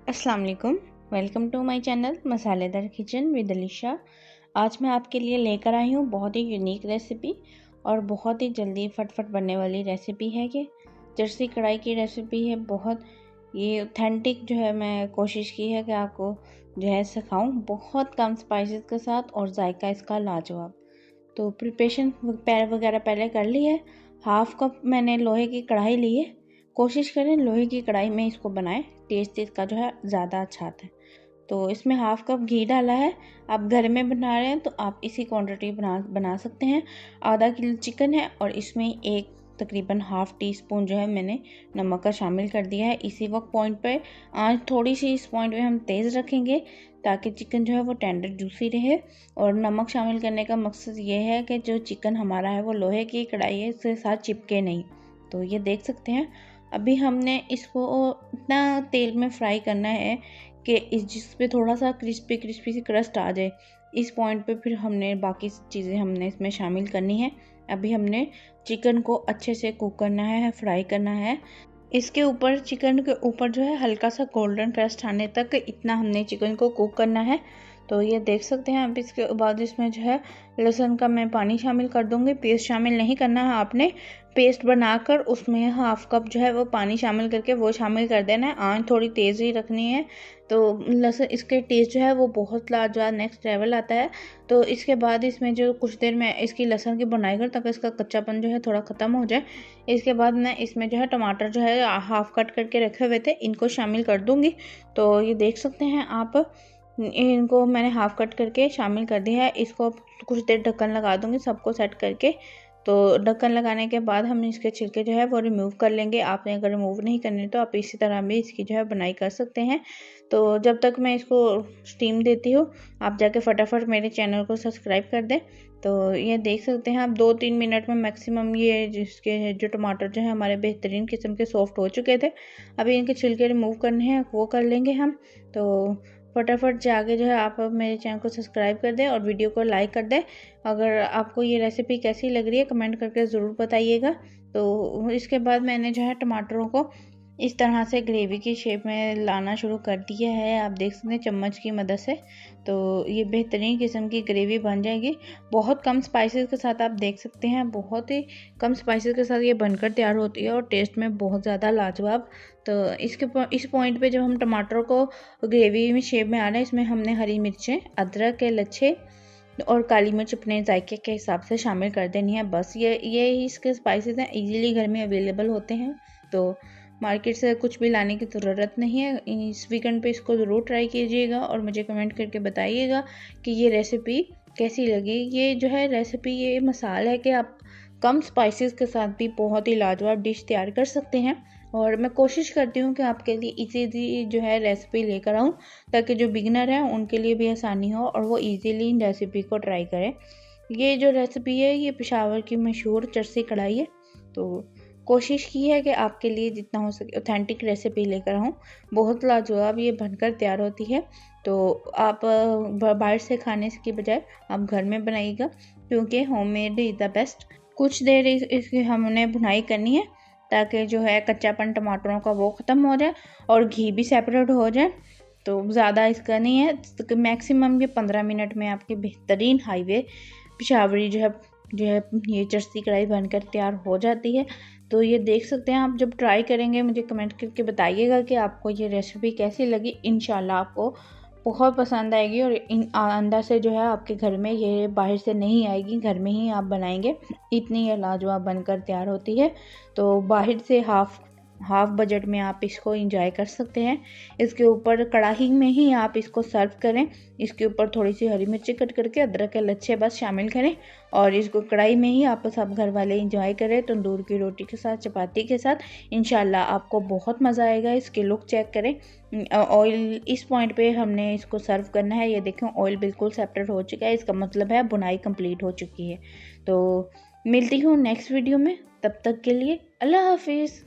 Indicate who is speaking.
Speaker 1: अस्सलाम वालेकुम। Welcome to my channel मसालेदार किचन विद अलीशा। आज मैं आपके लिए लेकर आई हूँ बहुत ही यूनिक रेसिपी और बहुत ही जल्दी फटफट बनने वाली रेसिपी है। कि जर्सी कढ़ाई की रेसिपी है। बहुत ये ऑथेंटिक जो है मैं कोशिश की है कि आपको जो है सिखाऊं बहुत कम स्पाइसेस के साथ और जायका इसका लाजवाब। तो प्रिपरेशन वगैरह पहले कर ली है। हाफ कप मैंने लोहे की कढ़ाई ली है। कोशिश करें लोहे की कढ़ाई में इसको बनाएं, टेस्ट इसका जो है ज़्यादा अच्छा आता है। तो इसमें हाफ कप घी डाला है। आप घर में बना रहे हैं तो आप इसी क्वांटिटी बना सकते हैं। आधा किलो चिकन है और इसमें एक तकरीबन हाफ टी स्पून जो है मैंने नमक का शामिल कर दिया है। इसी वक्त पॉइंट पे आँच थोड़ी सी इस पॉइंट पे हम तेज़ रखेंगे ताकि चिकन जो है वो टेंडर जूसी रहे। और नमक शामिल करने का मकसद ये है कि जो चिकन हमारा है वो लोहे की कढ़ाई है, इसके साथ चिपके नहीं। तो ये देख सकते हैं। अभी हमने इसको इतना तेल में फ्राई करना है कि इस जिस पे थोड़ा सा क्रिस्पी सी क्रस्ट आ जाए। इस पॉइंट पे फिर हमने बाकी चीज़ें हमने इसमें शामिल करनी है। अभी हमने चिकन को अच्छे से कुक करना है, फ्राई करना है। इसके ऊपर चिकन के ऊपर जो है हल्का सा गोल्डन क्रस्ट आने तक इतना हमने चिकन को कुक करना है। तो ये देख सकते हैं। अब इसके बाद इसमें जो है लहसुन का मैं पानी शामिल कर दूंगी। पेस्ट शामिल नहीं करना है आपने, पेस्ट बनाकर उसमें हाफ कप जो है वो पानी शामिल करके वो शामिल कर देना है। आँच थोड़ी तेज़ ही रखनी है। तो लहसुन इसके टेस्ट जो है वो बहुत लाजवाब नेक्स्ट लेवल आता है। तो इसके बाद इसमें जो कुछ देर में इसकी लहसुन की बनाई कर ताकि इसका कच्चापन जो है थोड़ा ख़त्म हो जाए। इसके बाद मैं इसमें जो है टमाटर जो है हाफ कट करके रखे हुए थे इनको शामिल कर दूँगी। तो ये देख सकते हैं आप, इनको मैंने हाफ कट करके शामिल कर दिया है। इसको कुछ देर ढक्कन लगा दूंगी सबको सेट करके। तो ढक्कन लगाने के बाद हम इसके छिलके जो है वो रिमूव कर लेंगे। आपने अगर रिमूव नहीं करने तो आप इसी तरह भी इसकी जो है बनाई कर सकते हैं। तो जब तक मैं इसको स्टीम देती हूँ आप जाके फटाफट मेरे चैनल को सब्सक्राइब कर दें। तो ये देख सकते हैं आप 2-3 मिनट में मैक्सिमम ये जिसके जो टमाटर जो है हमारे बेहतरीन किस्म के सॉफ्ट हो चुके थे। अभी इनके छिलके रिमूव करने हैं वो कर लेंगे हम। तो फटाफट जाके जो है आप मेरे चैनल को सब्सक्राइब कर दें और वीडियो को लाइक कर दें। अगर आपको ये रेसिपी कैसी लग रही है कमेंट करके ज़रूर बताइएगा। तो इसके बाद मैंने जो है टमाटरों को इस तरह से ग्रेवी की शेप में लाना शुरू कर दिया है। आप देख सकते हैं चम्मच की मदद से। तो ये बेहतरीन किस्म की ग्रेवी बन जाएगी बहुत कम स्पाइसेस के साथ। आप देख सकते हैं बहुत ही कम स्पाइसेस के साथ ये बनकर तैयार होती है और टेस्ट में बहुत ज़्यादा लाजवाब। तो इस पॉइंट पे जब हम टमाटर को ग्रेवी में शेप में आ रहे हैं इसमें हमने हरी मिर्चें, अदरक के लच्छे और काली मिर्च अपने जायके के हिसाब से शामिल कर देनी है। बस ये इसके स्पाइसेस हैं, इजीली घर में अवेलेबल होते हैं। तो मार्केट से कुछ भी लाने की ज़रूरत नहीं है। इस वीकेंड पे इसको ज़रूर ट्राई कीजिएगा और मुझे कमेंट करके बताइएगा कि ये रेसिपी कैसी लगी। ये जो है रेसिपी ये मसाला है कि आप कम स्पाइसेस के साथ भी बहुत ही लाजवाब डिश तैयार कर सकते हैं। और मैं कोशिश करती हूँ कि आपके लिए इजीली जो है रेसिपी लेकर आऊँ ताकि जो बिगिनर हैं उनके लिए भी आसानी हो और वो इजीली इन रेसिपी को ट्राई करें। ये जो रेसिपी है ये पेशावर की मशहूर जर्सी कढ़ाई है। तो कोशिश की है कि आपके लिए जितना हो सके ऑथेंटिक रेसिपी लेकर आऊँ। बहुत लाजवाब ये बनकर तैयार होती है। तो आप बाहर से खाने की बजाय आप घर में बनाइएगा क्योंकि होममेड इज़ द बेस्ट। कुछ देर इसकी हमने भुनाई करनी है ताकि जो है कच्चापन टमाटरों का वो ख़त्म हो जाए और घी भी सेपरेट हो जाए। तो ज़्यादा इसका नहीं है, तो मैक्सिमम ये 15 मिनट में आपकी बेहतरीन हाईवे पेशावरी जो है ये जर्सी कढ़ाई बनकर तैयार हो जाती है। तो ये देख सकते हैं। आप जब ट्राई करेंगे मुझे कमेंट करके बताइएगा कि आपको ये रेसिपी कैसी लगी। इंशाल्लाह आपको बहुत पसंद आएगी और अंदर से जो है आपके घर में ये बाहर से नहीं आएगी, घर में ही आप बनाएंगे। इतनी ये लाजवाब बनकर तैयार होती है। तो बाहर से हाफ बजट में आप इसको एंजॉय कर सकते हैं। इसके ऊपर कढ़ाई में ही आप इसको सर्व करें। इसके ऊपर थोड़ी सी हरी मिर्ची कट करके अदरक के लच्छे बस शामिल करें और इसको कढ़ाई में ही आप सब घर वाले एंजॉय करें तंदूर की रोटी के साथ, चपाती के साथ। इंशाल्लाह आपको बहुत मज़ा आएगा। इसकी लुक चेक करें। ऑयल इस पॉइंट पे हमने इसको सर्व करना है। ये देखें ऑयल बिल्कुल सेपरेट हो चुका है, इसका मतलब है बुनाई कंप्लीट हो चुकी है। तो मिलती हूँ नेक्स्ट वीडियो में, तब तक के लिए अल्लाह हाफिज़।